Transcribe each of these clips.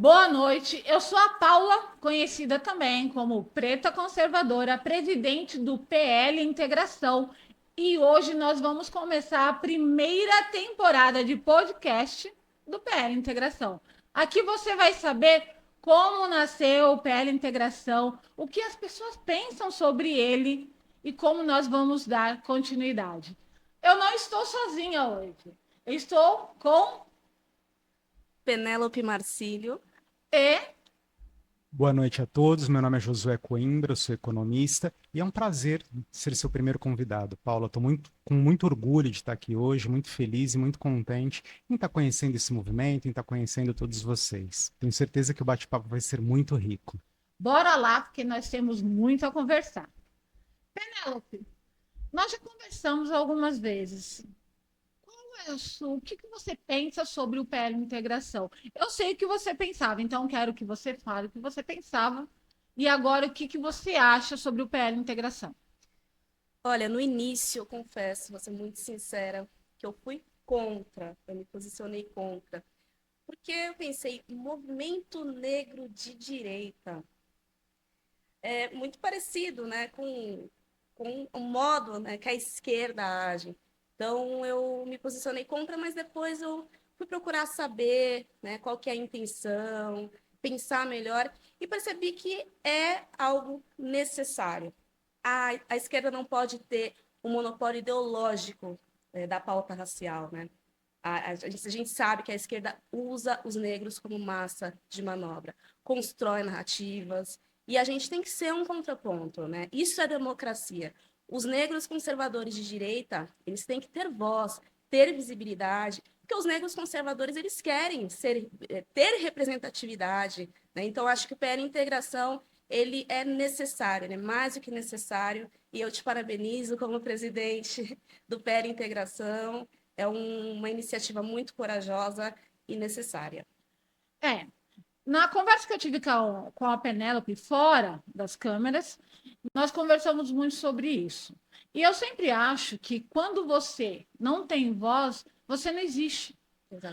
Boa noite, eu sou a Paula, conhecida também como Preta Conservadora, presidente do PL Integração. E hoje nós vamos começar a primeira temporada de podcast do PL Integração. Aqui você vai saber como nasceu o PL Integração, o que as pessoas pensam sobre ele e como nós vamos dar continuidade. Eu não estou sozinha hoje, eu estou com Penélope Marcílio. e Boa noite a todos. Meu nome é Josué Coimbra, eu sou economista e é um prazer ser seu primeiro convidado. Paula, estou com muito orgulho de estar aqui hoje, muito feliz e muito contente em estar conhecendo esse movimento, em estar conhecendo todos vocês. Tenho certeza que o bate-papo vai ser muito rico. bora lá, porque nós temos muito a conversar. Penélope, nós já conversamos algumas vezes. O que você pensa sobre o PL Integração? Eu sei o que você pensava, então quero que você fale o que você pensava. E agora, o que você acha sobre o PL Integração? Olha, no início, eu confesso, vou ser muito sincera, que eu fui contra, eu me posicionei contra, porque eu pensei, movimento negro de direita é muito parecido, né, com o modo, né, que a esquerda age. Então, eu me posicionei contra, mas depois eu fui procurar saber, né, qual que é a intenção, pensar melhor e percebi que é algo necessário. A esquerda não pode ter um monopólio ideológico da pauta racial, né? A gente sabe que a esquerda usa os negros como massa de manobra, constrói narrativas, e a gente tem que ser um contraponto, né? Isso é democracia. Os negros conservadores de direita, eles têm que ter voz, ter visibilidade, porque os negros conservadores, eles querem ter representatividade, né? Então, acho que o PL Integração, ele é necessário, ele é mais do que necessário, e eu te parabenizo como presidente do PL Integração. É uma iniciativa muito corajosa e necessária. É, na conversa que eu tive com a Penélope fora das câmeras, nós conversamos muito sobre isso. E eu sempre acho que quando você não tem voz, você não existe.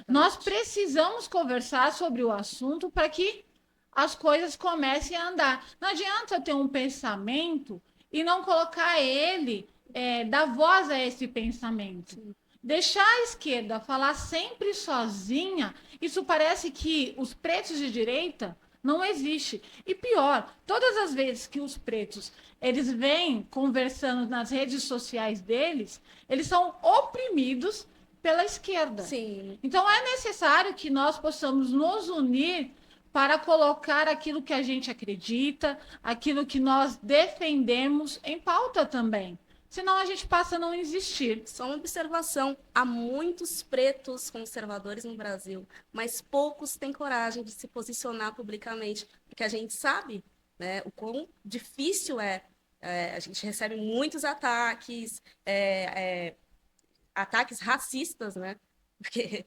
Nós Exatamente. precisamos conversar sobre o assunto para que as coisas comecem a andar. Não adianta eu ter um pensamento e não colocar ele, dar voz a esse pensamento. Sim. Deixar a esquerda falar sempre sozinha, isso parece que os pretos de direita não existe. E pior, todas as vezes que os pretos eles vêm conversando nas redes sociais deles, eles são oprimidos pela esquerda. Sim, Então é necessário que nós possamos nos unir para colocar aquilo que a gente acredita, aquilo que nós defendemos em pauta também. Senão a gente passa a não existir. só uma observação. Há muitos pretos conservadores no Brasil, mas poucos têm coragem de se posicionar publicamente, porque a gente sabe, né, o quão difícil a gente recebe muitos ataques, ataques racistas, né? Porque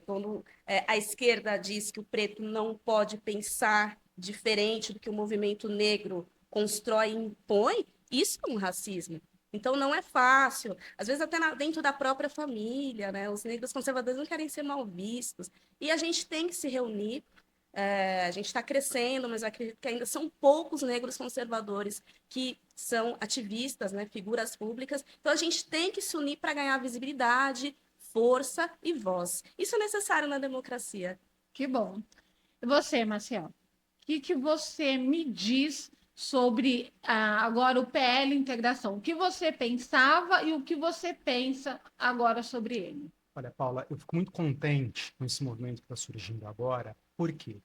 quando a esquerda diz que o preto não pode pensar diferente do que o movimento negro constrói e impõe, isso é um racismo. Então não é fácil, às vezes até dentro da própria família, né? Os negros conservadores não querem ser mal vistos. E a gente tem que se reunir. A gente está crescendo, mas eu acredito que ainda são poucos negros conservadores que são ativistas, né, figuras públicas. Então a gente tem que se unir para ganhar visibilidade, força e voz. Isso é necessário na democracia. Que bom. E você, Marcel? O que você me diz sobre agora o PL Integração? O que você pensava e o que você pensa agora sobre ele? Olha, Paula, eu fico muito contente com esse movimento que está surgindo agora, porque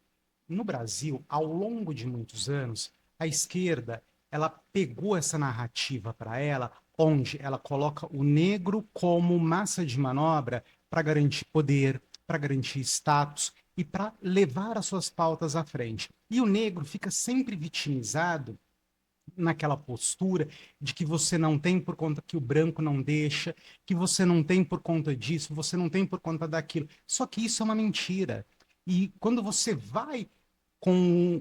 no Brasil, ao longo de muitos anos, a esquerda ela pegou essa narrativa para ela, onde ela coloca o negro como massa de manobra para garantir poder, para garantir status e para levar as suas pautas à frente. E o negro fica sempre vitimizado naquela postura de que você não tem por conta que o branco não deixa, que você não tem por conta disso, você não tem por conta daquilo. Só que isso é uma mentira. E quando você vai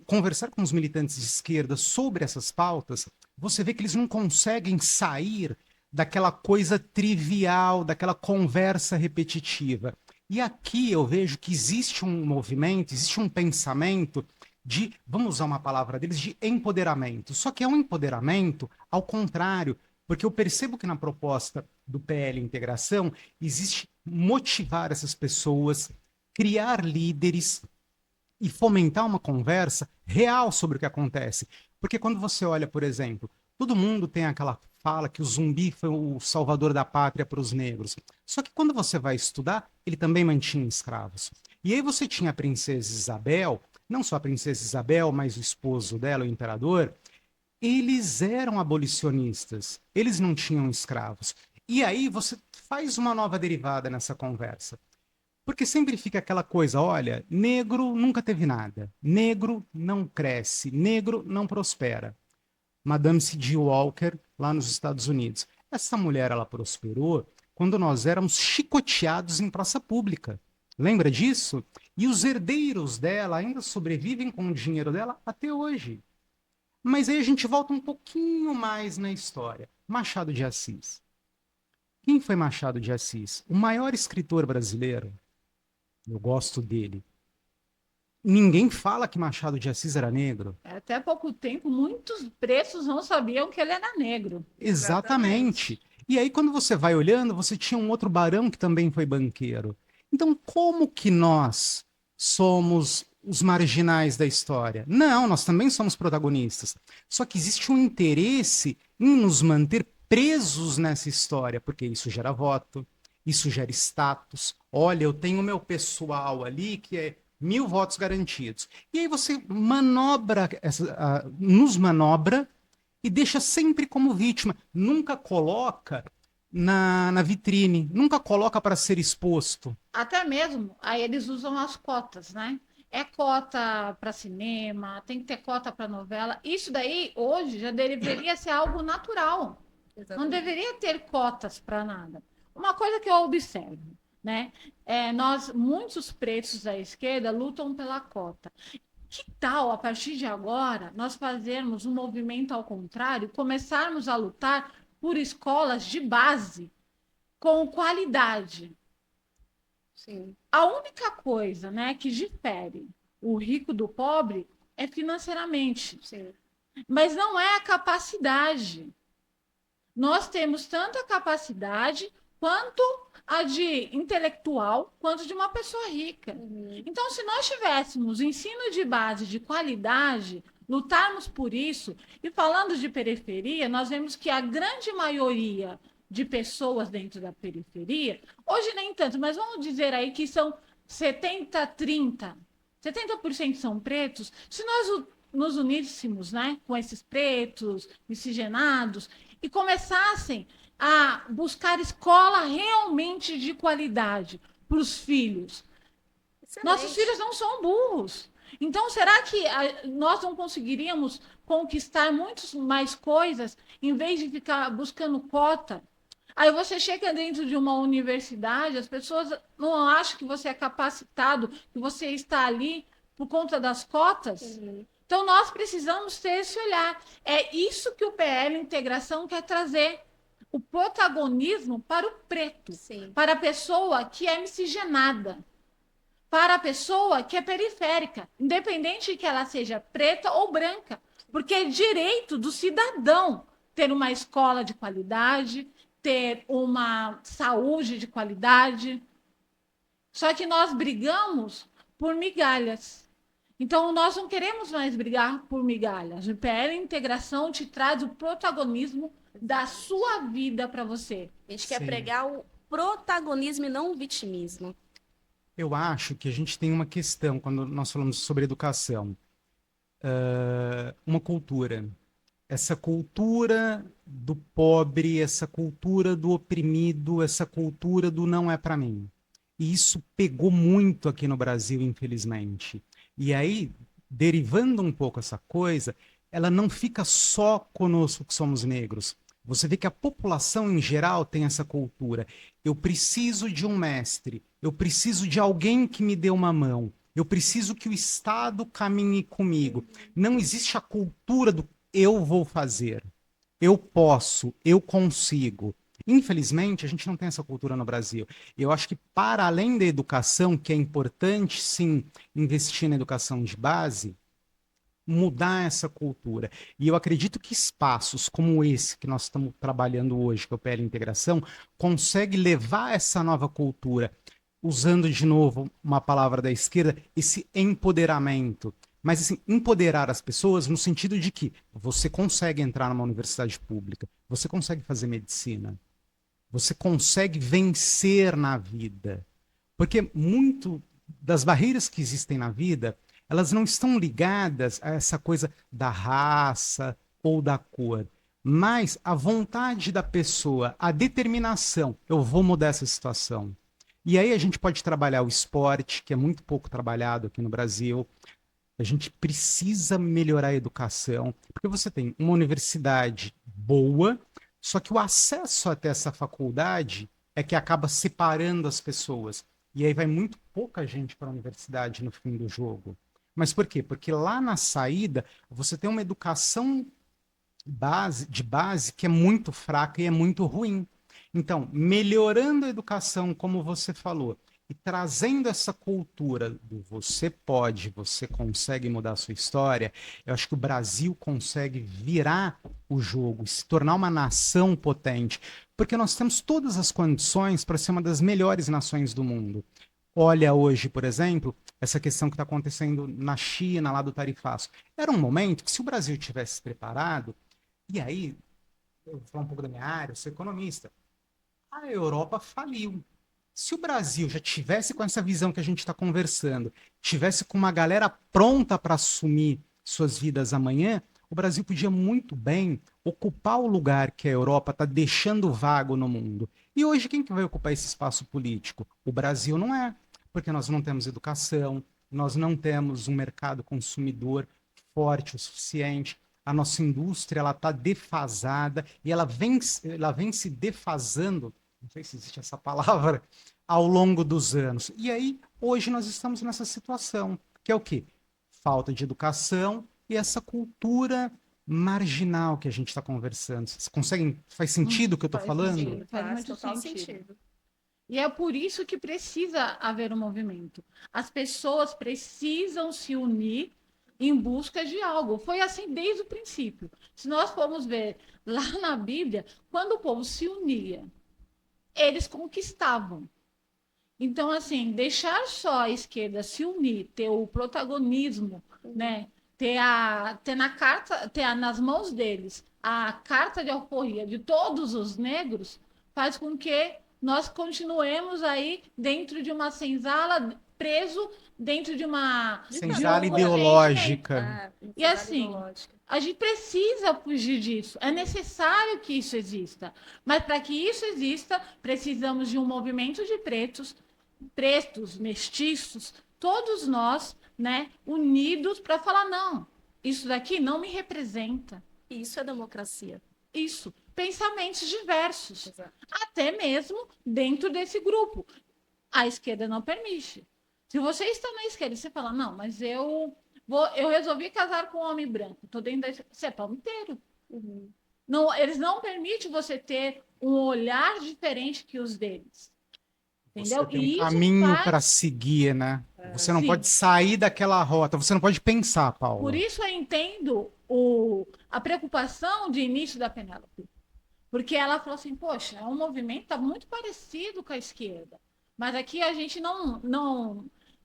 conversar com os militantes de esquerda sobre essas pautas, você vê que eles não conseguem sair daquela coisa trivial, daquela conversa repetitiva. E aqui eu vejo que existe um movimento, existe um pensamento de, vamos usar uma palavra deles, de empoderamento. Só que é um empoderamento ao contrário, porque eu percebo que na proposta do PL Integração existe motivar essas pessoas, criar líderes e fomentar uma conversa real sobre o que acontece. Porque quando você olha, por exemplo, todo mundo tem aquela fala que o zumbi foi o salvador da pátria para os negros. Só que quando você vai estudar, ele também mantinha escravos. E aí você tinha a princesa Isabel, não só a princesa Isabel, mas o esposo dela, o imperador, eles eram abolicionistas, eles não tinham escravos. E aí você faz uma nova derivada nessa conversa. Porque sempre fica aquela coisa, olha, negro nunca teve nada, negro não cresce, negro não prospera. Madame C.G. Walker, lá nos Estados Unidos. Essa mulher, ela prosperou quando nós éramos chicoteados em praça pública. Lembra disso? E os herdeiros dela ainda sobrevivem com o dinheiro dela até hoje. Mas aí a gente volta um pouquinho mais na história. Machado de Assis. Quem foi Machado de Assis? O maior escritor brasileiro. Eu gosto dele. Ninguém fala que Machado de Assis era negro. Até pouco tempo, muitos pretos não sabiam que ele era negro. Exatamente. E aí, quando você vai olhando, você tinha um outro barão que também foi banqueiro. Então, como que nós somos os marginais da história? Não, nós também somos protagonistas. Só que existe um interesse em nos manter presos nessa história, porque isso gera voto, isso gera status. Olha, eu tenho o meu pessoal ali que é 1.000 votos garantidos. E aí você manobra, nos manobra e deixa sempre como vítima. Nunca coloca na vitrine, nunca coloca para ser exposto. Até mesmo, aí eles usam as cotas, né? É cota para cinema, tem que ter cota para novela. Isso daí, hoje, já deveria ser algo natural. Não deveria ter cotas para nada. Uma coisa que eu observo, né? Muitos pretos da esquerda lutam pela cota. Que tal, a partir de agora, nós fazermos um movimento ao contrário, começarmos a lutar por escolas de base com qualidade? Sim. A única coisa, né, que difere o rico do pobre é financeiramente, Sim. mas não é a capacidade. Nós temos tanta capacidade quanto a de intelectual, quanto de uma pessoa rica. Então, se nós tivéssemos ensino de base de qualidade, lutarmos por isso, e falando de periferia, nós vemos que a grande maioria de pessoas dentro da periferia, hoje nem tanto, mas vamos dizer aí que são 70-30, 70% são pretos. Se nós nos uníssemos, né, com esses pretos, miscigenados, e começassem a buscar escola realmente de qualidade para os filhos. Excelente. Nossos filhos não são burros. Então, será que nós não conseguiríamos conquistar muitas mais coisas em vez de ficar buscando cota? Aí você chega dentro de uma universidade, as pessoas não acham que você é capacitado, que você está ali por conta das cotas. Então, nós precisamos ter esse olhar. É isso que o PL Integração quer trazer. O protagonismo para o preto, Sim. para a pessoa que é miscigenada, para a pessoa que é periférica, independente de que ela seja preta ou branca, porque é direito do cidadão ter uma escola de qualidade, ter uma saúde de qualidade. Só que nós brigamos por migalhas. Então, nós não queremos mais brigar por migalhas. O PL Integração te traz o protagonismo da sua vida para você. A gente quer Sim. pregar o protagonismo e não o vitimismo. Eu acho que a gente tem uma questão quando nós falamos sobre educação. Uma cultura. Essa cultura do pobre, essa cultura do oprimido, essa cultura do não é para mim. E isso pegou muito aqui no Brasil, infelizmente. E aí, derivando um pouco essa coisa, ela não fica só conosco que somos negros. Você vê que a população em geral tem essa cultura. Eu preciso de um mestre, eu preciso de alguém que me dê uma mão, eu preciso que o Estado caminhe comigo. Não existe a cultura do eu vou fazer, eu posso, eu consigo. Infelizmente, a gente não tem essa cultura no Brasil. Eu acho que, para além da educação, que é importante, sim, investir na educação de base, mudar essa cultura. E eu acredito que espaços como esse que nós estamos trabalhando hoje, que é o PL Integração, consegue levar essa nova cultura, usando de novo uma palavra da esquerda, esse empoderamento. Mas assim, empoderar as pessoas no sentido de que você consegue entrar numa universidade pública, você consegue fazer medicina, você consegue vencer na vida. Porque muito das barreiras que existem na vida, elas não estão ligadas a essa coisa da raça ou da cor, mas a vontade da pessoa, a determinação, eu vou mudar essa situação. E aí a gente pode trabalhar o esporte, que é muito pouco trabalhado aqui no Brasil. A gente precisa melhorar a educação, porque você tem uma universidade boa, só que o acesso até essa faculdade é que acaba separando as pessoas. E aí vai muito pouca gente para a universidade no fim do jogo. Mas por quê? Porque lá na saída você tem uma educação de base que é muito fraca e é muito ruim. Então, melhorando a educação, como você falou, e trazendo essa cultura do você pode, você consegue mudar a sua história, eu acho que o Brasil consegue virar o jogo, se tornar uma nação potente, porque nós temos todas as condições para ser uma das melhores nações do mundo. Olha hoje, por exemplo, essa questão que está acontecendo na China, lá do tarifaço. Era um momento que, se o Brasil tivesse preparado, e aí, eu vou falar um pouco da minha área, eu sou economista, a Europa faliu. Se o Brasil já tivesse com essa visão que a gente está conversando, tivesse com uma galera pronta para assumir suas vidas amanhã, o Brasil podia muito bem ocupar o lugar que a Europa está deixando vago no mundo. E hoje quem que vai ocupar esse espaço político? O Brasil não é, porque nós não temos educação, nós não temos um mercado consumidor forte o suficiente, a nossa indústria ela está defasada e ela vem se defasando, não sei se existe essa palavra, ao longo dos anos. E aí, hoje nós estamos nessa situação, que é o quê? Falta de educação e essa cultura marginal que a gente está conversando. Vocês conseguem? Faz sentido o que eu estou Faz falando? sentido, faz Faz muito total sentido. sentido. E é por isso que precisa haver um movimento. As pessoas precisam se unir em busca de algo. Foi assim desde o princípio. Se nós formos ver lá na Bíblia, quando o povo se unia, eles conquistavam. Então, assim, deixar só a esquerda se unir, ter o protagonismo, né? Ter na carta, nas mãos deles a carta de alforria de todos os negros, faz com que nós continuemos aí dentro de uma senzala, preso dentro de uma Senzala um regime. ideológica. E assim, a gente precisa fugir disso. É necessário que isso exista. Mas para que isso exista, precisamos de um movimento de pretos, mestiços, todos nós, né, unidos para falar não, isso daqui não me representa. Isso é democracia. Isso, pensamentos diversos, Exato. até mesmo dentro desse grupo. A esquerda não permite. Se você está na esquerda e você fala, não, mas eu resolvi casar com um homem branco, tô dentro da esquerda, você é palmiteiro. Uhum. Não, eles não permitem você ter um olhar diferente que os deles. Entendeu? Você tem um E isso caminho para faz. seguir, né? Você não pode Sim. sair daquela rota, você não pode pensar, Por Paula. isso eu entendo a preocupação de início da Penélope. Porque ela falou assim, poxa, é um movimento tá muito parecido com a esquerda. Mas aqui a gente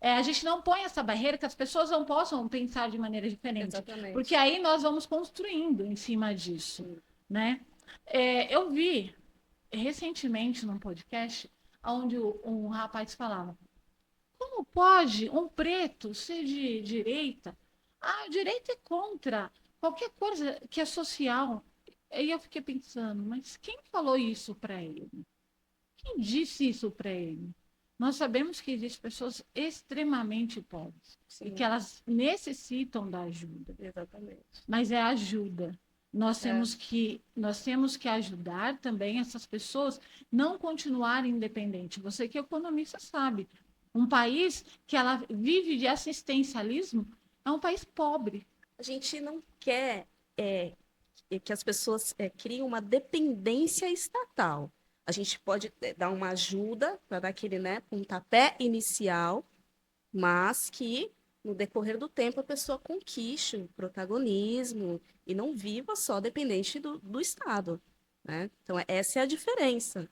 a gente não põe essa barreira que as pessoas não possam pensar de maneira diferente. Exatamente. Porque aí nós vamos construindo em cima disso, né? Eu vi recentemente num podcast onde um rapaz falava, como pode um preto ser de direita? Ah, a direita é contra qualquer coisa que é social. E eu fiquei pensando, mas quem falou isso para ele? Quem disse isso para ele? Nós sabemos que existem pessoas extremamente pobres e Sim. que elas necessitam da ajuda. Exatamente. Mas é ajuda. Nós temos que ajudar também essas pessoas não continuarem independentes. Você que é economista sabe, um país que ela vive de assistencialismo é um país pobre. A gente não quer que as pessoas criem uma dependência estatal. A gente pode dar uma ajuda para dar aquele, né, pontapé inicial, mas que no decorrer do tempo a pessoa conquiste o protagonismo e não viva só dependente do Estado, né? Então, essa é a diferença.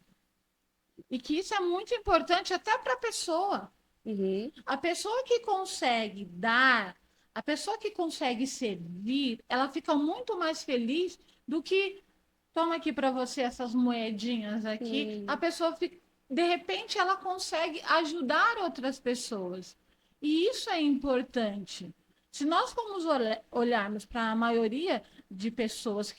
E que isso é muito importante até para a pessoa. Uhum, A pessoa que consegue dar, a pessoa que consegue servir, ela fica muito mais feliz do que toma aqui para você essas moedinhas aqui. A sim, pessoa fica, de repente ela consegue ajudar outras pessoas. E isso é importante. Se nós formos olharmos para a maioria de pessoas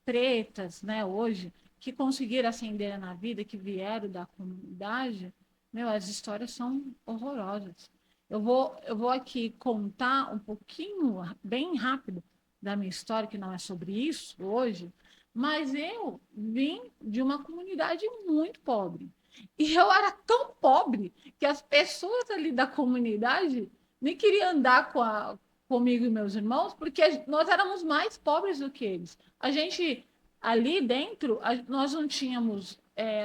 pretas, né, hoje, que conseguiram ascender na vida, que vieram da comunidade, meu, as histórias são horrorosas. Eu vou aqui contar um pouquinho, bem rápido, da minha história, que não é sobre isso hoje, mas eu vim de uma comunidade muito pobre. E eu era tão pobre que as pessoas ali da comunidade nem queriam andar comigo e meus irmãos, porque nós éramos mais pobres do que eles. A gente, ali dentro, nós não tínhamos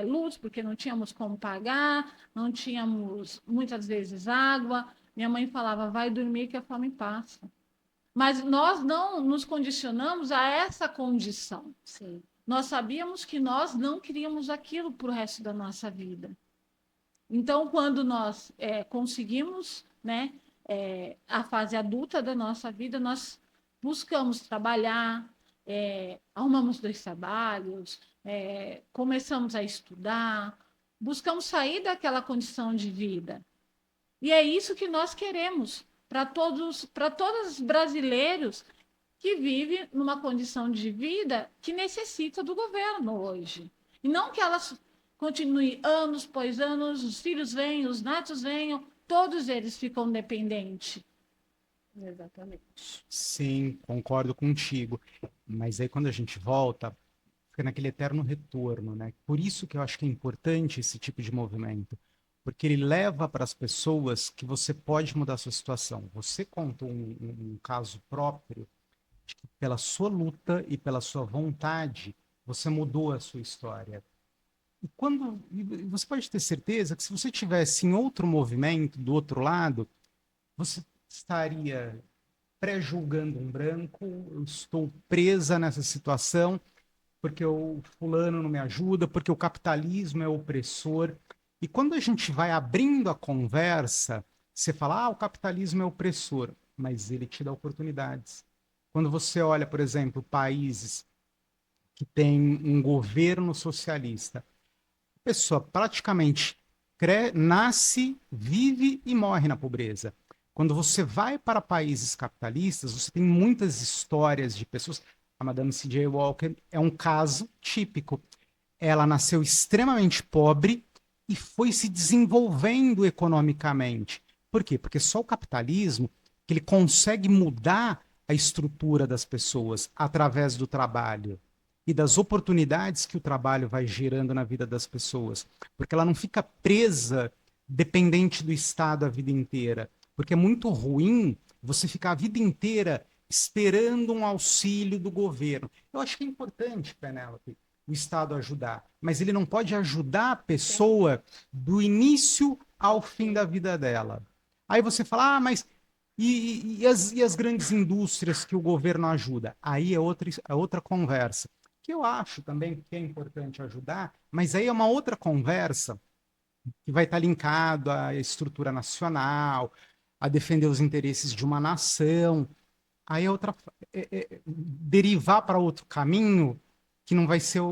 luz, porque não tínhamos como pagar, não tínhamos muitas vezes água. Minha mãe falava, vai dormir que a fome passa. Mas nós não nos condicionamos a essa condição. sim. Nós sabíamos que nós não queríamos aquilo para o resto da nossa vida. Então, quando nós conseguimos, né, a fase adulta da nossa vida, nós buscamos trabalhar, arrumamos 2 trabalhos, começamos a estudar, buscamos sair daquela condição de vida. E é isso que nós queremos para todos os brasileiros que vivem numa condição de vida que necessita do governo hoje. E não que elas continuem anos após anos, os filhos vêm, os netos venham, todos eles ficam dependentes. Exatamente. Sim, concordo contigo. Mas aí quando a gente volta, fica naquele eterno retorno, né? Por isso que eu acho que é importante esse tipo de movimento, porque ele leva para as pessoas que você pode mudar a sua situação. Você conta um caso próprio de que pela sua luta e pela sua vontade, você mudou a sua história. E você pode ter certeza que se você tivesse em outro movimento do outro lado, você estaria pré-julgando um branco, eu estou presa nessa situação porque o fulano não me ajuda, porque o capitalismo é opressor. E quando a gente vai abrindo a conversa, você fala, o capitalismo é opressor, mas ele te dá oportunidades. Quando você olha, por exemplo, países que têm um governo socialista, a pessoa praticamente nasce, vive e morre na pobreza. Quando você vai para países capitalistas, você tem muitas histórias de pessoas. A Madame C.J. Walker é um caso típico. Ela nasceu extremamente pobre e foi se desenvolvendo economicamente. Por quê? Porque só o capitalismo que ele consegue mudar a estrutura das pessoas através do trabalho e das oportunidades que o trabalho vai gerando na vida das pessoas, porque ela não fica presa, dependente do Estado a vida inteira, porque é muito ruim você ficar a vida inteira esperando um auxílio do governo. Eu acho que é importante, Penélope, o Estado ajudar, mas ele não pode ajudar a pessoa do início ao fim da vida dela. Aí você fala, mas e as grandes indústrias que o governo ajuda? Aí é outra conversa que eu acho também que é importante ajudar, mas aí é uma outra conversa que vai estar linkado à estrutura nacional, a defender os interesses de uma nação. Aí é outra derivar para outro caminho que não vai ser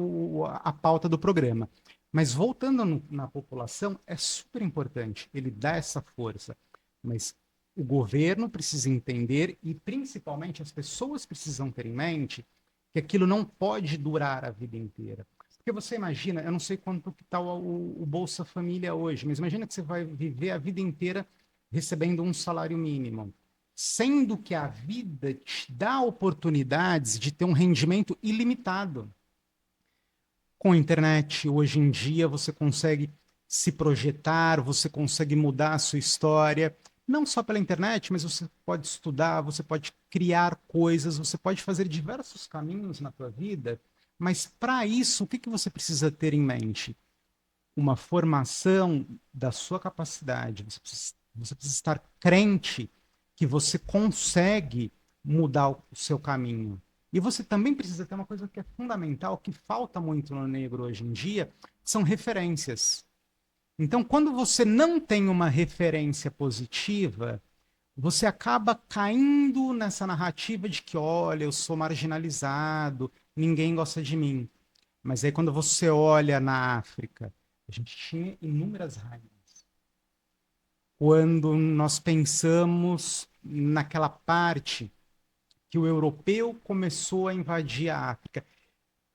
a pauta do programa. Mas voltando na população, é super importante ele dar essa força. Mas o governo precisa entender e principalmente as pessoas precisam ter em mente que aquilo não pode durar a vida inteira. Porque você imagina, eu não sei quanto que está o Bolsa Família hoje, mas imagina que você vai viver a vida inteira recebendo um salário mínimo, sendo que a vida te dá oportunidades de ter um rendimento ilimitado. Com a internet, hoje em dia, você consegue se projetar, você consegue mudar a sua história, não só pela internet, mas você pode estudar, você pode criar coisas, você pode fazer diversos caminhos na tua vida, mas para isso, o que, que você precisa ter em mente? uma formação da sua capacidade. Você precisa estar crente que você consegue mudar o seu caminho. E você também precisa ter uma coisa que é fundamental, que falta muito no negro hoje em dia, são referências. Então, quando você não tem uma referência positiva, você acaba caindo nessa narrativa de que, olha, eu sou marginalizado, ninguém gosta de mim. Mas aí, quando você olha na África, a gente tinha inúmeras rainhas. Quando nós pensamos naquela parte que o europeu começou a invadir a África,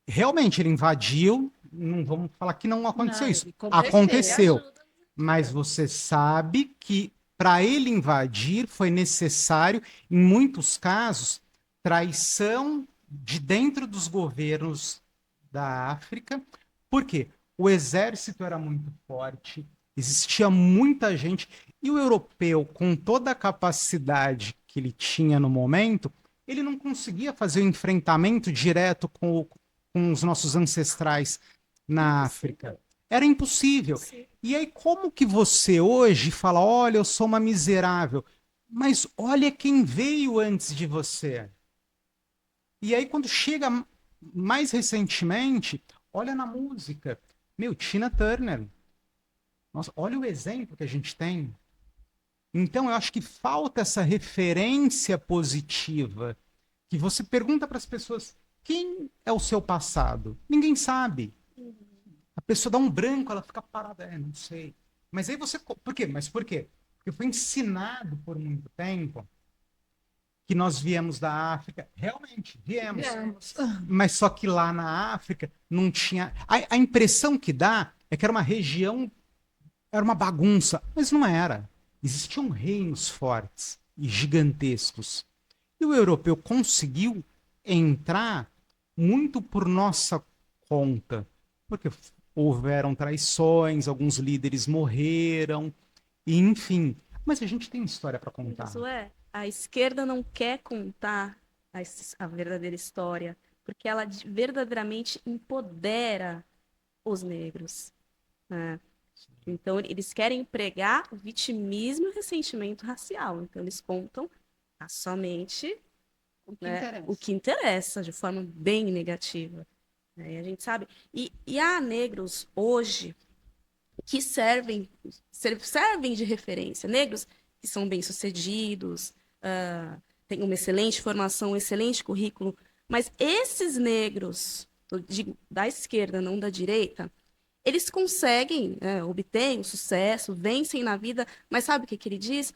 realmente ele invadiu, não vamos falar que não aconteceu Não, isso. ele aconteceu. Aconteceu. Ajuda. Mas você sabe que para ele invadir foi necessário, em muitos casos, traição de dentro dos governos da África. Por quê? O exército era muito forte, existia muita gente, e o europeu, com toda a capacidade que ele tinha no momento, ele não conseguia fazer o enfrentamento direto com os nossos ancestrais na África. Era impossível. Sim. E aí, como que você hoje fala, olha, eu sou uma miserável, mas olha quem veio antes de você. E aí, quando chega mais recentemente, olha na música. Meu, Tina Turner. Nossa, olha o exemplo que a gente tem. Então, eu acho que falta essa referência positiva. Que você pergunta para as pessoas, quem é o seu passado? Ninguém sabe. A pessoa dá um branco, ela fica parada, não sei. Mas aí você. Por quê? Mas por quê? Porque foi ensinado por muito tempo que nós viemos da África. Realmente, viemos. Viemos. Mas só que lá na África não tinha. A impressão que dá é que era uma região, era uma bagunça, mas não era. Existiam reinos fortes e gigantescos. E o europeu conseguiu entrar muito por nossa conta, porque houveram traições, alguns líderes morreram, e enfim. Mas a gente tem história para contar. Isso é, a esquerda não quer contar a verdadeira história, porque ela verdadeiramente empodera os negros, né? Então, eles querem pregar o vitimismo e o ressentimento racial. Então, eles contam somente, O que né, interessa. o que interessa, de forma bem negativa. Né? E a gente sabe. E há negros hoje que servem de referência. Negros que são bem-sucedidos, têm uma excelente formação, um excelente currículo. Mas esses negros, eu digo, da esquerda, não da direita, eles conseguem, obtêm o sucesso, vencem na vida, mas sabe o que ele diz?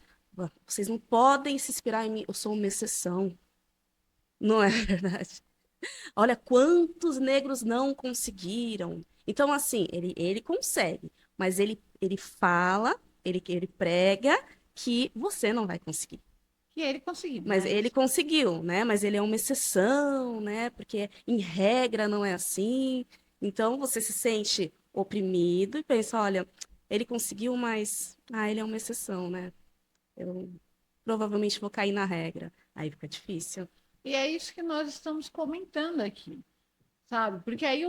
Vocês não podem se inspirar em mim, eu sou uma exceção. Não é verdade? Olha quantos negros não conseguiram. Então, assim, ele consegue, mas ele fala, ele prega que você não vai conseguir. E ele conseguiu. Mas ele conseguiu, né? Mas ele é uma exceção, né? Porque em regra não é assim. Então você se sente oprimido e pensa, olha, ele conseguiu, mas ele é uma exceção, né? Eu provavelmente vou cair na regra. Aí fica difícil. E é isso que nós estamos comentando aqui, sabe? Porque aí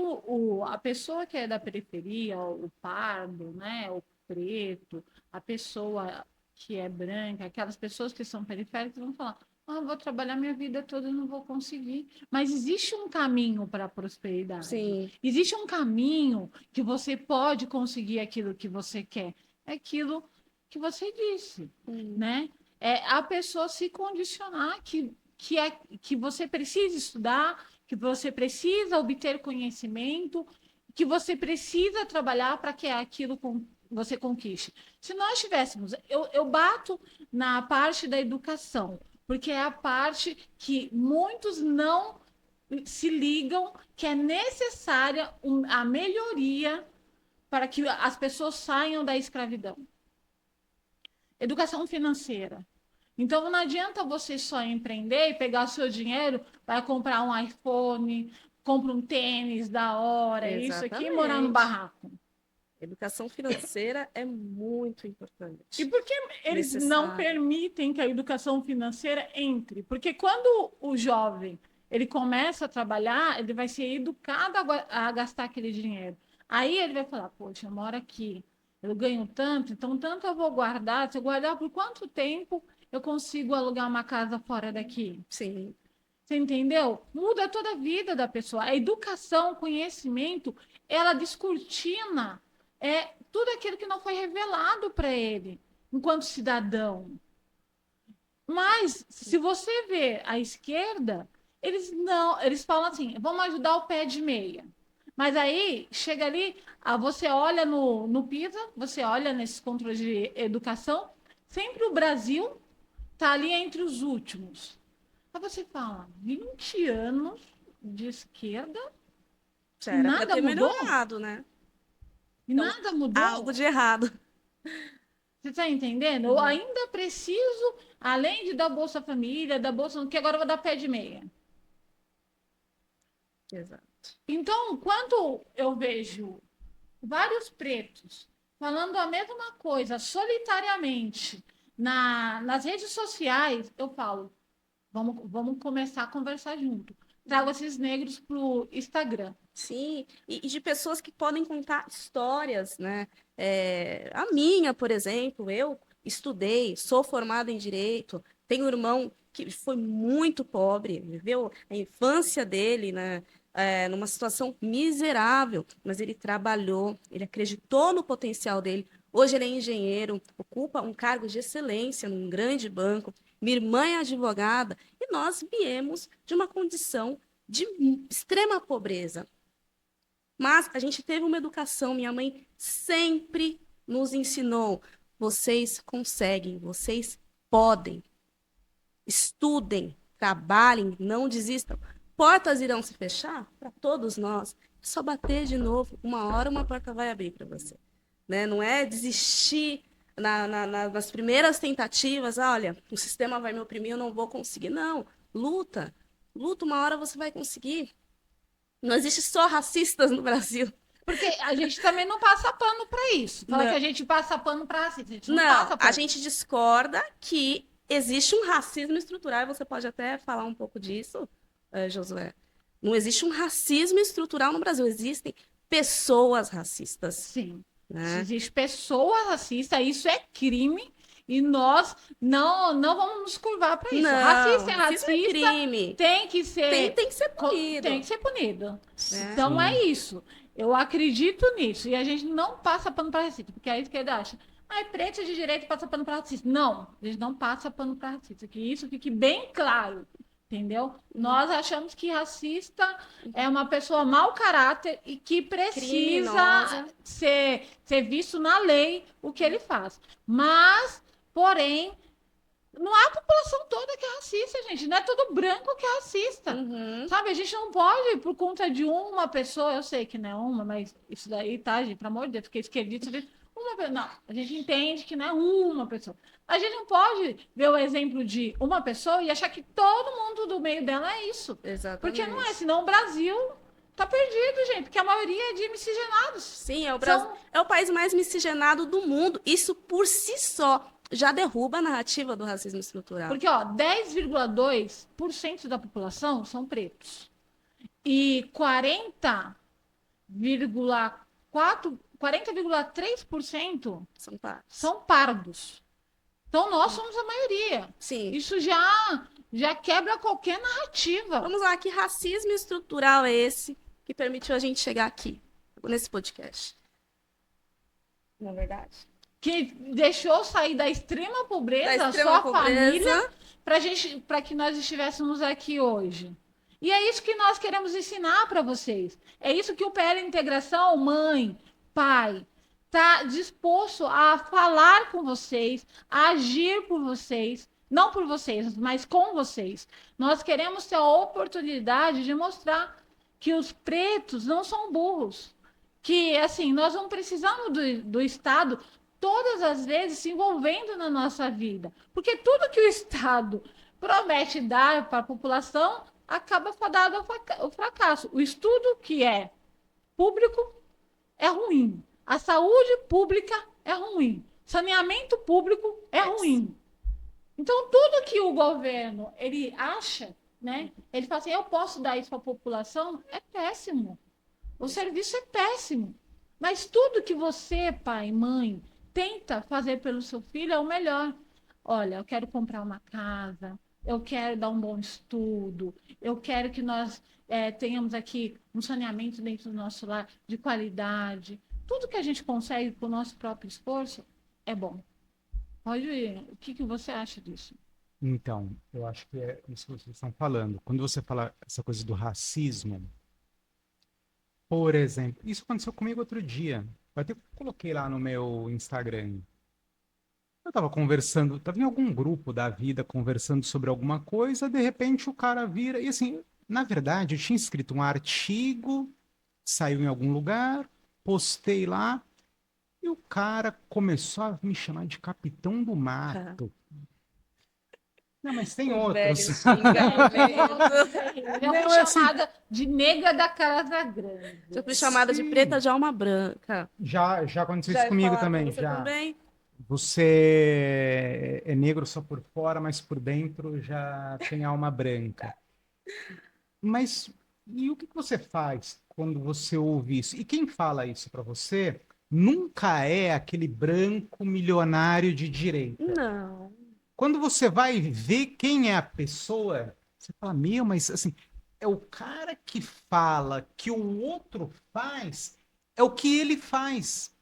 a pessoa que é da periferia, o pardo, né? O preto, a pessoa que é branca, aquelas pessoas que são periféricas vão falar: ah, vou trabalhar minha vida toda e não vou conseguir. Mas existe um caminho para a prosperidade. Sim. Existe um caminho que você pode conseguir aquilo que você quer. É aquilo que você disse, né? É a pessoa se condicionar que você precisa estudar, que você precisa obter conhecimento, que você precisa trabalhar para que aquilo você conquiste. Se nós tivéssemos, eu bato na parte da educação, porque é a parte que muitos não se ligam que é necessária a melhoria para que as pessoas saiam da escravidão. Educação financeira. Então não adianta você só empreender e pegar o seu dinheiro para comprar um iPhone, compra um tênis da hora, isso aqui, e morar no barraco. Educação financeira é muito importante. E por que eles não permitem que a educação financeira entre? Porque quando o jovem ele começa a trabalhar, ele vai ser educado a gastar aquele dinheiro. Aí ele vai falar, poxa, eu moro aqui, eu ganho tanto, então tanto eu vou guardar. Se eu guardar por quanto tempo eu consigo alugar uma casa fora daqui? Sim. Você entendeu? Muda toda a vida da pessoa. A educação, o conhecimento, ela descortina tudo aquilo que não foi revelado para ele enquanto cidadão. Mas, se você vê a esquerda, eles falam assim, vamos ajudar o pé de meia. Mas aí, chega ali, você olha no PISA, você olha nesses controles de educação, sempre o Brasil está ali entre os últimos. Aí você fala, 20 anos de esquerda Já e era para nada ter mudou? melhorado, né? E Então, nada mudou? algo de errado. Você está entendendo? Eu ainda preciso, além de dar Bolsa Família, da Bolsa, que agora eu vou dar pé de meia. Exato. Então, quando eu vejo vários pretos falando a mesma coisa solitariamente nas redes sociais, eu falo, vamos começar a conversar junto. Trago esses negros pro Instagram. Sim, e de pessoas que podem contar histórias, né? A minha, por exemplo, eu estudei, sou formada em direito, tenho um irmão que foi muito pobre, viveu a infância dele, né? Numa situação miserável, mas ele trabalhou, ele acreditou no potencial dele. Hoje ele é engenheiro, ocupa um cargo de excelência num grande banco. Minha irmã é advogada e nós viemos de uma condição de extrema pobreza. Mas a gente teve uma educação, minha mãe sempre nos ensinou: vocês conseguem, vocês podem, estudem, trabalhem, não desistam. Portas irão se fechar para todos nós. É só bater de novo, uma hora uma porta vai abrir para você. Né? Não é desistir nas primeiras tentativas, olha, o sistema vai me oprimir, eu não vou conseguir. Não, luta, luta, uma hora você vai conseguir. Não existe só racistas no Brasil. Porque a gente também não passa pano para isso. Fala Não. que a gente passa pano para racista. A gente não Não, passa pano. a gente discorda que existe um racismo estrutural, e você pode até falar um pouco disso, Josué. Não existe um racismo estrutural no Brasil, existem pessoas racistas. Sim. Se Né? existe pessoa racista, isso é crime e nós não vamos nos curvar para isso. Não, Racista é racismo é racista, crime. tem que ser Tem que ser punido. tem que ser punido. Né? Então é isso. Eu acredito nisso. E a gente não passa pano para racista, porque a esquerda acha, preto de direita passa pano para racista. Não, a gente não passa pano para racista. Que isso fique bem claro. Entendeu? Nós achamos que racista é uma pessoa mau caráter e que precisa Criminosa. ser visto na lei o que ele faz. Mas, porém, não é a população toda que é racista, gente. Não é todo branco que é racista. Uhum. Sabe, a gente não pode, por conta de uma pessoa, eu sei que não é uma, mas isso daí, tá, gente? Pelo amor de Deus, porque esquerdista, não, a gente entende que não é uma pessoa. A gente não pode ver o exemplo de uma pessoa e achar que todo mundo do meio dela é isso. Exatamente. Porque não é, senão o Brasil tá perdido, gente, porque a maioria é de miscigenados. Sim, é o país mais miscigenado do mundo. Isso por si só já derruba a narrativa do racismo estrutural. Porque, 10,2% da população são pretos. E 40,3% São partes. são pardos. Então, nós somos a maioria. Sim. Isso já quebra qualquer narrativa. Vamos lá, que racismo estrutural é esse que permitiu a gente chegar aqui, nesse podcast? Na verdade. Que deixou sair da extrema pobreza, Da extrema só a pobreza. família, para que nós estivéssemos aqui hoje. E é isso que nós queremos ensinar para vocês. É isso que o PL Integração, mãe, pai, está disposto a falar com vocês, a agir por vocês, não por vocês, mas com vocês. Nós queremos ter a oportunidade de mostrar que os pretos não são burros. Que, assim, nós não precisamos do Estado todas as vezes se envolvendo na nossa vida. Porque tudo que o Estado promete dar para a população acaba fadado ao fracasso. O estudo que é público é ruim. A saúde pública é ruim. Saneamento público é ruim. Então, tudo que o governo ele acha, né? Ele fala assim, eu posso dar isso para a população, é péssimo. O serviço é péssimo. Mas tudo que você, pai, mãe, tenta fazer pelo seu filho é o melhor. Olha, eu quero comprar uma casa, eu quero dar um bom estudo, eu quero que nós tenhamos aqui um saneamento dentro do nosso lar de qualidade. Tudo que a gente consegue com o nosso próprio esforço é bom. Pode ir. O que você acha disso? Então, eu acho que é isso que vocês estão falando. Quando você fala essa coisa do racismo, por exemplo, isso aconteceu comigo outro dia. Eu até coloquei lá no meu Instagram. Eu tava conversando, tava em algum grupo da vida conversando sobre alguma coisa, de repente o cara vira. E assim, na verdade, eu tinha escrito um artigo, saiu em algum lugar, postei lá, e o cara começou a me chamar de Capitão do Mato. Não, mas tem O outros. velho xingamento. Eu fui Não, é assim. chamada de nega da casa grande. Já fui chamada de preta Sim, de alma branca. já aconteceu isso Já ia comigo falar com também, você já. também? Você é negro só por fora, mas por dentro já tem alma branca. Mas e o que que você faz quando você ouve isso? E quem fala isso para você nunca é aquele branco milionário de direita. Não. Quando você vai ver quem é a pessoa, você fala, meu, mas assim, é o cara que fala que o outro faz, é o que ele faz.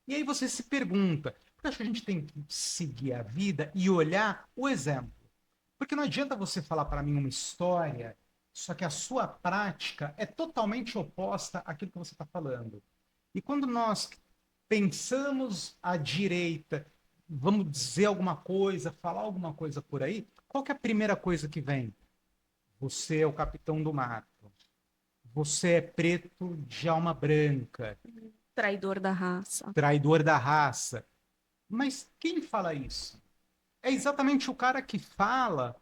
E aí você se pergunta, porque eu acho que a gente tem que seguir a vida e olhar o exemplo. Porque não adianta você falar para mim uma história, só que a sua prática é totalmente oposta àquilo que você está falando. E quando nós pensamos à direita, vamos dizer alguma coisa, falar alguma coisa por aí, qual que é a primeira coisa que vem? Você é o capitão do mato. Você é preto de alma branca, Traidor da raça. traidor da raça. Mas quem fala isso? É exatamente o cara que fala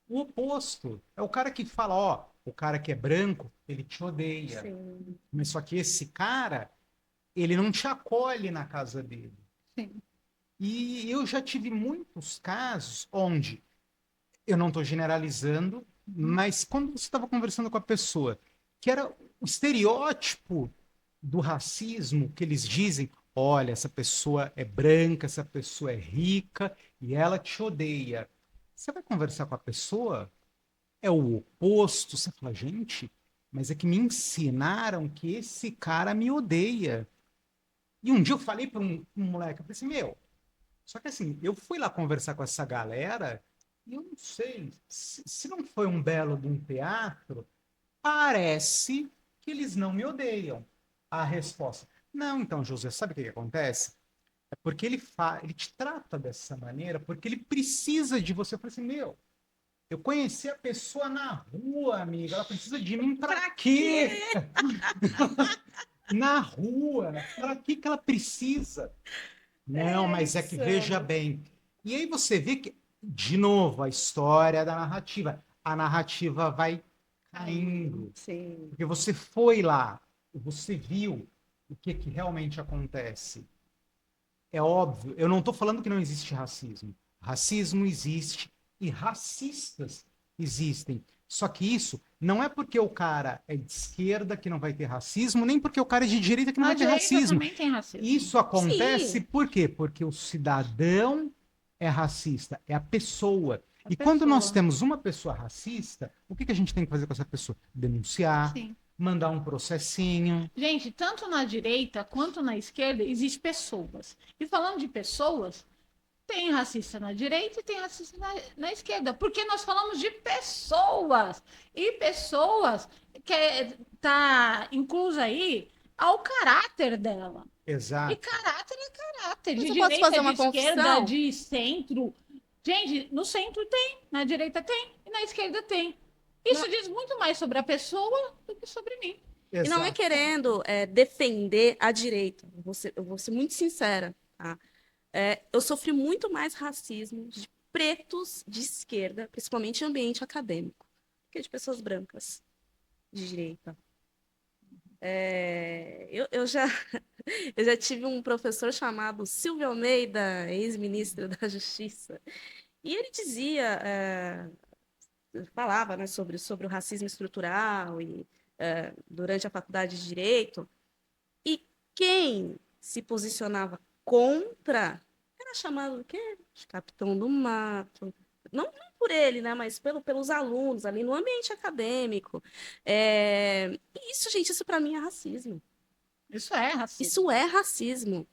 o oposto. É o cara que fala, ó, o cara que é branco, ele te odeia. Sim. Mas só que esse cara, ele não te acolhe na casa dele. Sim. E eu já tive muitos casos onde eu não estou generalizando, mas quando você estava conversando com a pessoa, que era o estereótipo do racismo que eles dizem, olha, essa pessoa é branca, essa pessoa é rica e ela te odeia. Você vai conversar com a pessoa, é o oposto. Você fala, gente, mas é que me ensinaram que esse cara me odeia. E um dia eu falei para um moleque, eu falei assim, meu, só que assim, eu fui lá conversar com essa galera e eu não sei, se não foi um belo de um teatro, parece que eles não me odeiam. A resposta, não, então, José, sabe o que que acontece? É porque ele te trata dessa maneira, porque ele precisa de você. Eu falei assim, meu, eu conheci a pessoa na rua, amiga. Ela precisa de mim pra quê? Na rua. Pra que ela precisa? Não, É mas é que veja insano. bem. E aí você vê que, de novo, a história da narrativa. A narrativa vai caindo. Sim. Porque você foi lá, você viu o que, que realmente acontece. É óbvio, eu não estou falando que não existe racismo. Racismo existe e racistas existem. Só que isso não é porque o cara é de esquerda que não vai ter racismo, nem porque o cara é de direita que não Na vai ter direita racismo. também tem racismo. Isso acontece Sim. por quê? Porque o cidadão é racista, é a pessoa. A E quando nós pessoa. temos uma pessoa racista, o que que a gente tem que fazer com essa pessoa? Denunciar, Sim. mandar um processinho. Gente, tanto na direita quanto na esquerda existem pessoas. E falando de pessoas, tem racista na direita e tem racista na esquerda, porque nós falamos de pessoas. E pessoas que tá inclusa aí ao caráter dela. E Exato. caráter é caráter, Mas de eu posso fazer direita, de uma esquerda, confissão? de centro. Gente, no centro tem, na direita tem e na esquerda tem. Não, Isso diz muito mais sobre a pessoa do que sobre mim. e não é Exato. querendo defender a direita. Eu vou ser muito sincera, tá? Eu sofri muito mais racismo de pretos de esquerda, principalmente em ambiente acadêmico, que de pessoas brancas de direita. Eu já tive um professor chamado Silvio Almeida, ex-ministro da Justiça, e ele dizia, falava, né, sobre o racismo estrutural e durante a faculdade de Direito. E Quem se posicionava contra era chamado o quê? De capitão do mato. Não por ele, né? Mas pelos alunos ali no ambiente acadêmico. E isso, gente, isso para mim é racismo. Isso é racismo. Isso é racismo.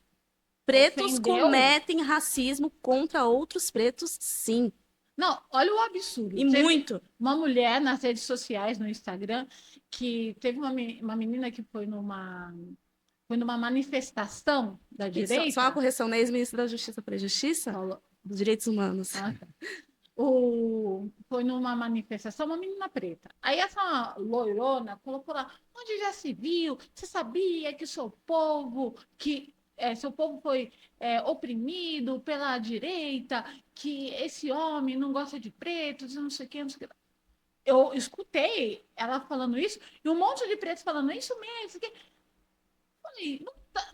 Pretos Ofendeu? cometem racismo contra outros pretos, sim. Não, olha o absurdo. E Teve muito. uma mulher nas redes sociais, no Instagram, que teve uma menina que foi numa manifestação da E só uma direita. correção, né? Ex-ministro da Justiça para a Justiça Falou- dos Direitos Humanos. Ah, tá. Foi numa manifestação, uma menina preta. Aí essa loirona colocou lá, onde já se viu? Você sabia que seu povo foi oprimido pela direita, que esse homem não gosta de pretos, não sei o que, não sei o que. Eu escutei ela falando isso, e um monte de pretos falando isso mesmo, isso aqui. Falei,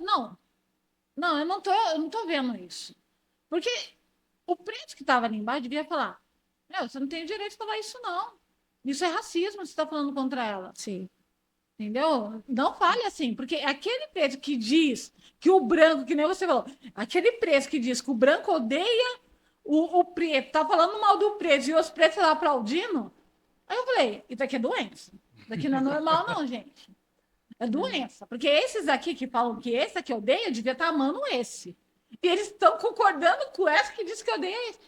não, eu não tô vendo isso. Porque o preto que estava ali embaixo devia falar: Meu, você não tem o direito de falar isso, não. Isso é racismo, você está falando contra ela. Sim. Entendeu? Não fale assim, porque aquele preto que diz que o branco, que nem você falou, aquele preto que diz que o branco odeia o preto, tá falando mal do preto e os pretos lá aplaudindo. Aí eu falei: Isso aqui é doença. Isso aqui não é normal, não, gente. É doença. Porque esses aqui que falam que esse aqui odeia, devia estar amando esse. E eles estão concordando com essa que diz que odeia esse.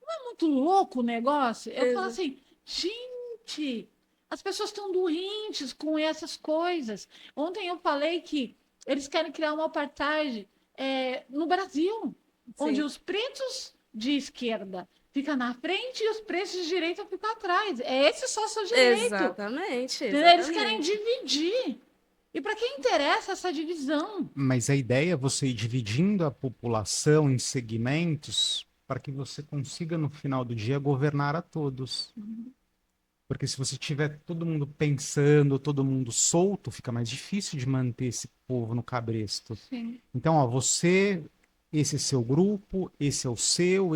Não é muito louco o negócio? Eu falo assim, gente, as pessoas estão doentes com essas coisas. Ontem eu falei que eles querem criar uma apartheid no Brasil, onde os pretos de esquerda ficam na frente e os pretos de direita ficam atrás. É esse sócio-direito. Exatamente. Eles querem dividir. E para quem interessa essa divisão? Mas a ideia é você ir dividindo a população em segmentos para que você consiga, no final do dia, governar a todos. Porque se você tiver todo mundo pensando, todo mundo solto, fica mais difícil de manter esse povo no cabresto. Sim. Então, ó, esse é seu grupo, esse é o seu,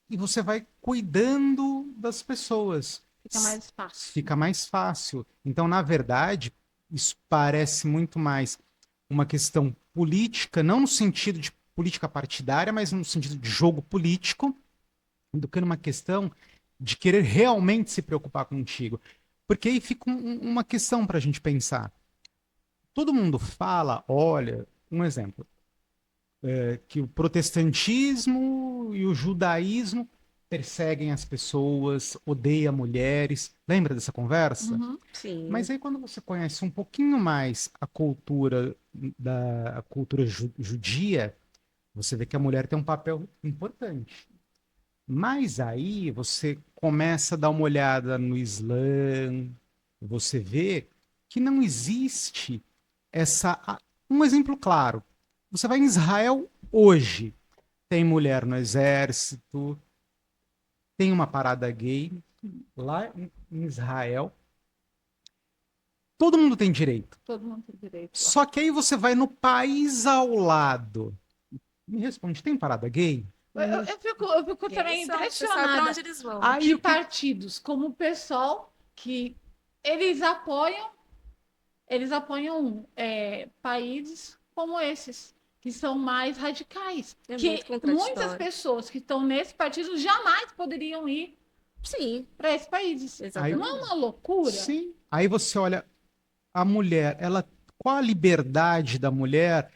e você vai cuidando das pessoas. Fica mais fácil. Fica mais fácil. Então, na verdade, isso parece muito mais uma questão política, não no sentido de política partidária, mas no sentido de jogo político, do que numa questão de querer realmente se preocupar contigo. Porque aí fica uma questão para a gente pensar. Todo mundo fala, olha, um exemplo, que o protestantismo e o judaísmo perseguem as pessoas, odeiam mulheres. Lembra dessa conversa? Uhum. Sim. Mas aí quando você conhece um pouquinho mais a cultura judia, você vê que a mulher tem um papel importante. Mas aí você começa a dar uma olhada no Islã, você vê que não existe um exemplo claro. Você vai em Israel hoje, tem mulher no exército, tem uma parada gay lá em Israel. Todo mundo tem direito. Todo mundo tem direito. Só que aí você vai no país ao lado. Me responde, tem parada gay? Eu fico também Você sabe pra impressionada onde eles vão. Aí de o que partidos como o PSOL, que eles apoiam países como esses, que são mais radicais. É Que muito contraditório. muitas pessoas que estão nesse partido jamais poderiam ir Sim, para esses países. exatamente. Não é uma loucura? Sim. Aí você olha a mulher, qual a liberdade da mulher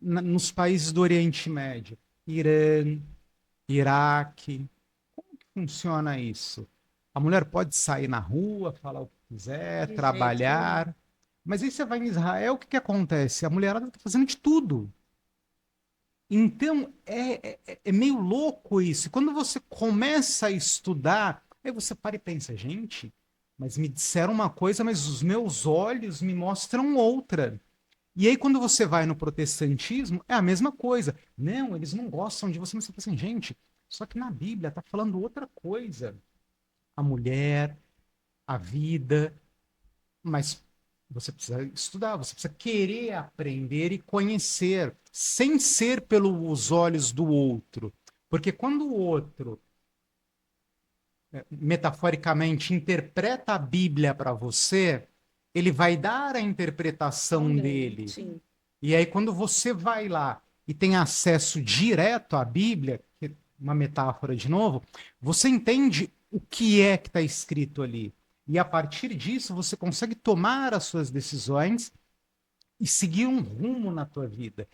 nos países do Oriente Médio? Irã, Iraque. Como que funciona isso? A mulher pode sair na rua, falar o que quiser, De trabalhar. Mas aí você vai em Israel, o que acontece? A mulherada está fazendo de tudo. Então, é meio louco isso. Quando você começa a estudar, aí você para e pensa, gente, mas me disseram uma coisa, mas os meus olhos me mostram outra. E aí, quando você vai no protestantismo, é a mesma coisa. Não, eles não gostam de você, mas você fala assim, gente, só que na Bíblia está falando outra coisa. A mulher, a vida, mas você precisa estudar, você precisa querer aprender e conhecer, sem ser pelos olhos do outro. Porque quando o outro, metaforicamente, interpreta a Bíblia para você, ele vai dar a interpretação dele. Sim. E aí, quando você vai lá e tem acesso direto à Bíblia, que é uma metáfora de novo, você entende o que é que está escrito ali. E a partir disso, você consegue tomar as suas decisões e seguir um rumo na tua vida.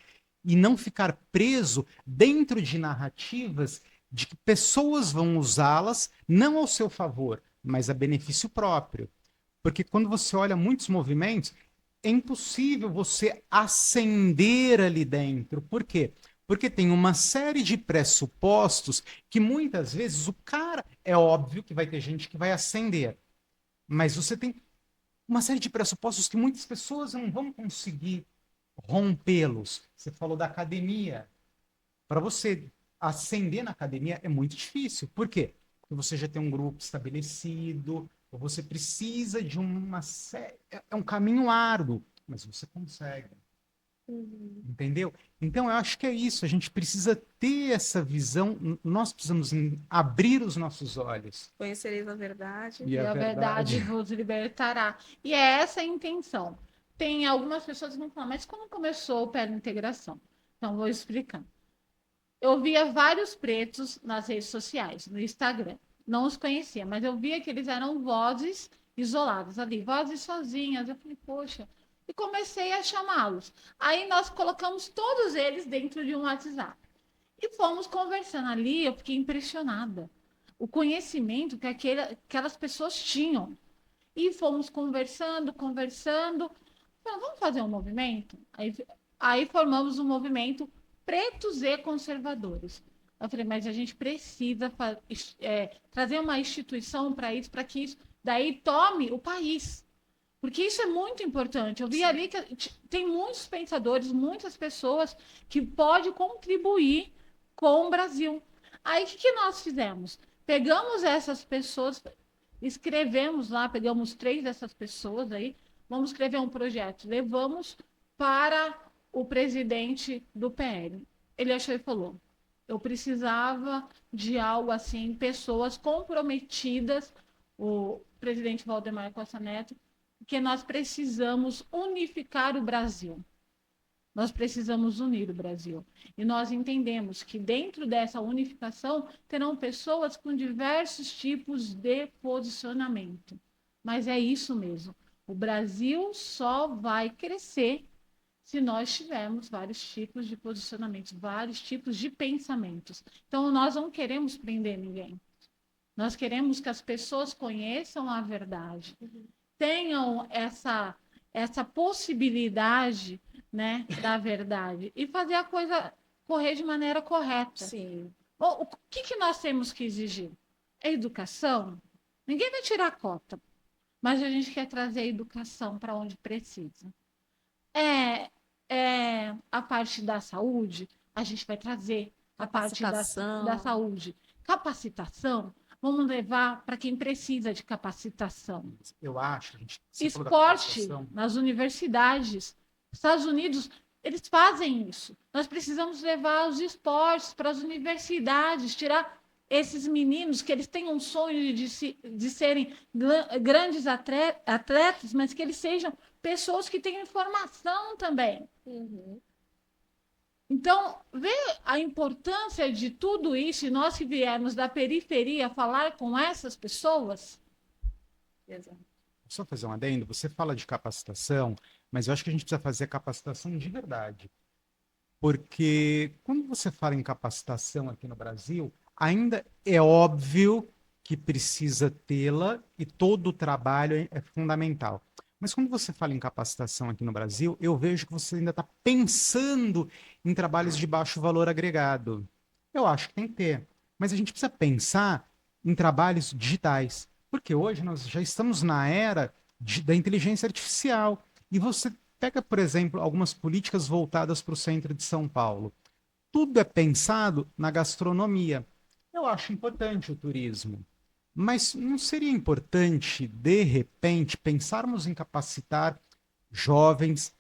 E não ficar preso dentro de narrativas de que pessoas vão usá-las não ao seu favor, mas a benefício próprio. Porque quando você olha muitos movimentos, é impossível você ascender ali dentro. Por quê? Porque tem uma série de pressupostos que muitas vezes o cara, é óbvio que vai ter gente que vai ascender, mas você tem uma série de pressupostos que muitas pessoas não vão conseguir rompê-los. Você falou da academia. Para você ascender na academia é muito difícil. Por quê? Porque você já tem um grupo estabelecido, ou você precisa de uma série. É um caminho árduo, mas você consegue. Entendeu? Então, eu acho que é isso. A gente precisa ter essa visão. Nós precisamos abrir os nossos olhos. Conhecereis a verdade. E E a a verdade verdade. vos libertará. E é essa a intenção. Tem algumas pessoas que vão falar, mas como começou o pé integração? Então, vou explicar. Eu via vários pretos nas redes sociais, no Instagram. Não os conhecia, mas eu via que eles eram vozes isoladas ali, vozes sozinhas. Eu falei, poxa, e comecei a chamá-los. Aí nós colocamos todos eles dentro de um WhatsApp. E fomos conversando ali, eu fiquei impressionada. O conhecimento que aquelas pessoas tinham. E fomos conversando, conversando. Falei, vamos fazer um movimento? Aí formamos um movimento Pretos e Conservadores. Eu falei, mas a gente precisa trazer uma instituição para isso, para que isso daí tome o país. Porque isso é muito importante. Eu vi ali que tem muitos pensadores, muitas pessoas que podem contribuir com o Brasil. Aí o que nós fizemos? Pegamos essas pessoas, escrevemos lá, pegamos 3 dessas pessoas aí, vamos escrever um projeto, levamos para o presidente do PL. Ele achou e falou: eu precisava de algo assim, pessoas comprometidas, o presidente Valdemar Costa Neto, que nós precisamos unificar o Brasil. Nós precisamos unir o Brasil. E nós entendemos que dentro dessa unificação terão pessoas com diversos tipos de posicionamento. Mas é isso mesmo. O Brasil só vai crescer se nós tivermos vários tipos de posicionamentos, vários tipos de pensamentos. Então, nós não queremos prender ninguém. Nós queremos que as pessoas conheçam a verdade, tenham essa possibilidade, né, da verdade e fazer a coisa correr de maneira correta. Sim. O que nós temos que exigir? É educação? Ninguém vai tirar cota, mas a gente quer trazer a educação para onde precisa. A parte da saúde, a gente vai trazer a parte da saúde. Capacitação, vamos levar para quem precisa de capacitação. Eu acho, Esporte nas universidades. Estados Unidos, eles fazem isso. Nós precisamos levar os esportes para as universidades, tirar esses meninos que eles têm um sonho de serem grandes atletas, mas que eles sejam pessoas que tenham informação também. Uhum. Então, vê a importância de tudo isso, e nós que viemos da periferia falar com essas pessoas. Exato. Só fazer um adendo, você fala de capacitação, mas eu acho que a gente precisa fazer capacitação de verdade. Porque quando você fala em capacitação aqui no Brasil, ainda é óbvio que precisa tê-la e todo o trabalho é fundamental. Mas quando você fala em capacitação aqui no Brasil, eu vejo que você ainda está pensando em trabalhos de baixo valor agregado. Eu acho que tem que ter. Mas a gente precisa pensar em trabalhos digitais. Porque hoje nós já estamos na era da inteligência artificial. E você pega, por exemplo, algumas políticas voltadas para o centro de São Paulo. Tudo é pensado na gastronomia. Eu acho importante o turismo. Mas não seria importante, de repente, pensarmos em capacitar jovens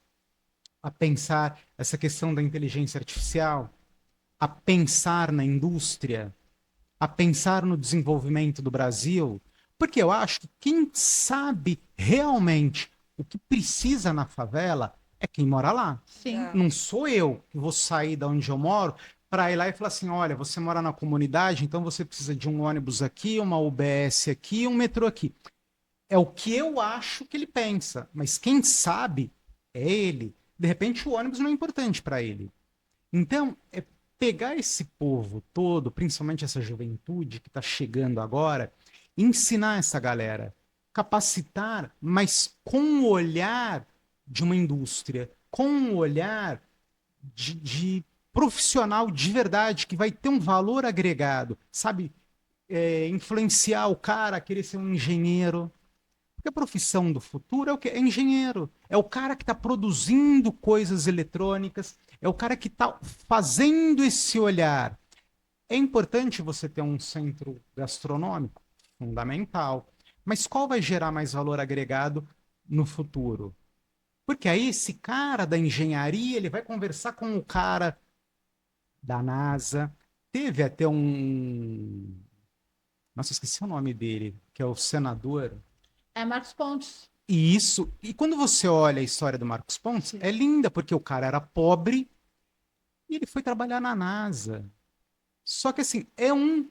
a pensar essa questão da inteligência artificial, a pensar na indústria, a pensar no desenvolvimento do Brasil? Porque eu acho que quem sabe realmente o que precisa na favela é quem mora lá. Sim. Tá. Não sou eu que vou sair da onde eu moro para ir lá e falar assim, olha, você mora na comunidade, então você precisa de um ônibus aqui, uma UBS aqui, um metrô aqui. É o que eu acho que ele pensa, mas quem sabe é ele. De repente o ônibus não é importante para ele. Então, é pegar esse povo todo, principalmente essa juventude que está chegando agora, e ensinar essa galera, capacitar, mas com o olhar de uma indústria, com um olhar de profissional de verdade, que vai ter um valor agregado, sabe? Influenciar o cara a querer ser um engenheiro. Porque a profissão do futuro é o quê? É engenheiro. É o cara que está produzindo coisas eletrônicas, é o cara que está fazendo esse olhar. É importante você ter um centro gastronômico? Fundamental. Mas qual vai gerar mais valor agregado no futuro? Porque aí esse cara da engenharia, ele vai conversar com o cara da NASA. Teve até um. Nossa, esqueci o nome dele, que é o senador. É Marcos Pontes. E isso, e quando você olha a história do Marcos Pontes, é linda, porque o cara era pobre e ele foi trabalhar na NASA. Só que assim, é um.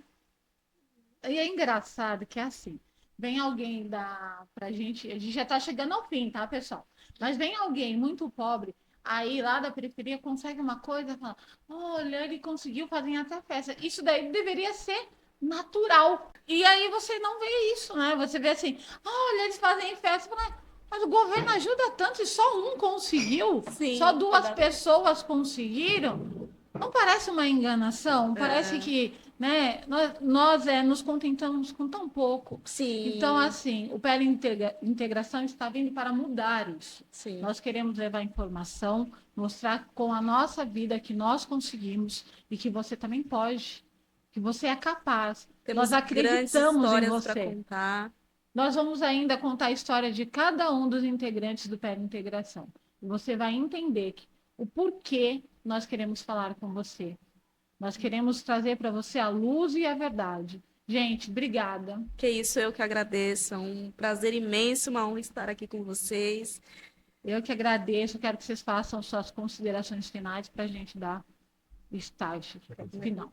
E é engraçado que é assim, vem alguém da pra gente, a gente já tá chegando ao fim, tá, pessoal? Mas vem alguém muito pobre, aí lá da periferia consegue uma coisa, fala, olha, ele conseguiu fazer até festa. Isso daí deveria ser natural. E aí você não vê isso, né? Você vê assim, olha, eles fazem festa, fala, mas o governo ajuda tanto e só um conseguiu, só Sim, duas pessoas conseguiram. Não parece uma enganação? Parece é, que, né, nós nos contentamos com tão pouco. Então, sim, assim, o PL Integração está vindo para mudar isso. sim. Nós queremos levar informação, mostrar com a nossa vida que nós conseguimos e que você também pode, que você é capaz. Temos Nós grandes acreditamos em histórias para você. contar. Nós vamos ainda contar a história de cada um dos integrantes do PL Integração. E você vai entender o porquê nós queremos falar com você. Nós queremos trazer para você a luz e a verdade. Gente, obrigada. Que isso, eu que agradeço. É um prazer imenso, uma honra estar aqui com vocês. Eu que agradeço. Quero que vocês façam suas considerações finais para a gente dar o estágio final.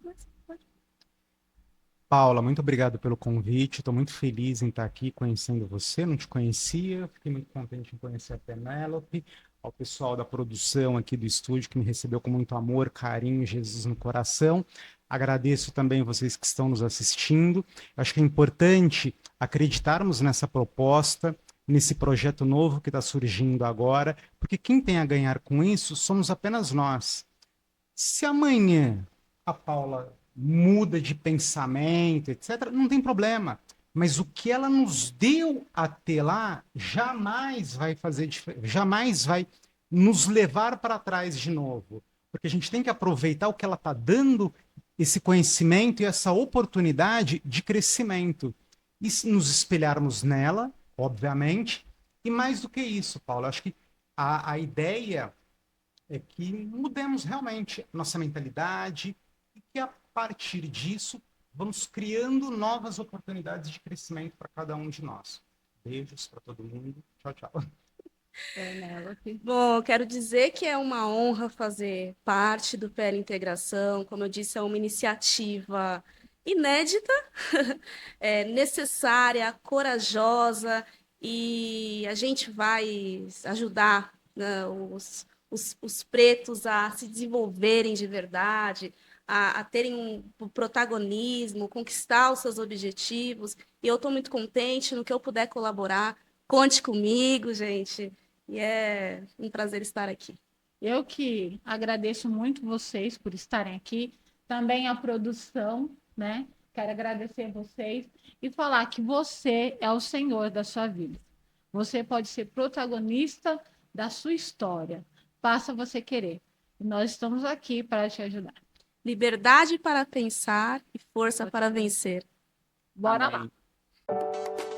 Paula, muito obrigado pelo convite. Estou muito feliz em estar aqui conhecendo você. Não te conhecia, fiquei muito contente em conhecer a Penélope, ao pessoal da produção aqui do estúdio que me recebeu com muito amor, carinho, Jesus no coração. Agradeço também vocês que estão nos assistindo. Acho que é importante acreditarmos nessa proposta, nesse projeto novo que está surgindo agora, porque quem tem a ganhar com isso somos apenas nós. Se amanhã a Paula muda de pensamento, etc., não tem problema. Mas o que ela nos deu até lá jamais vai fazer jamais vai nos levar para trás de novo. Porque a gente tem que aproveitar o que ela está dando, esse conhecimento e essa oportunidade de crescimento. E se nos espelharmos nela, obviamente, e mais do que isso, Paulo, acho que a ideia é que mudemos realmente nossa mentalidade e que a partir disso vamos criando novas oportunidades de crescimento para cada um de nós. Beijos para todo mundo. Tchau, tchau. Bom, quero dizer que é uma honra fazer parte do PL Integração. Como eu disse, é uma iniciativa inédita, necessária, corajosa, e a gente vai ajudar, né, os pretos a se desenvolverem de verdade, a terem um protagonismo, conquistar os seus objetivos. E eu estou muito contente no que eu puder colaborar. Conte comigo, gente. E é um prazer estar aqui. Eu que agradeço muito vocês por estarem aqui, também a produção, né? Quero agradecer vocês e falar que você é o senhor da sua vida. Você pode ser protagonista da sua história. Basta você querer. E nós estamos aqui para te ajudar. Liberdade para pensar e força para vencer. Bora Amém. lá.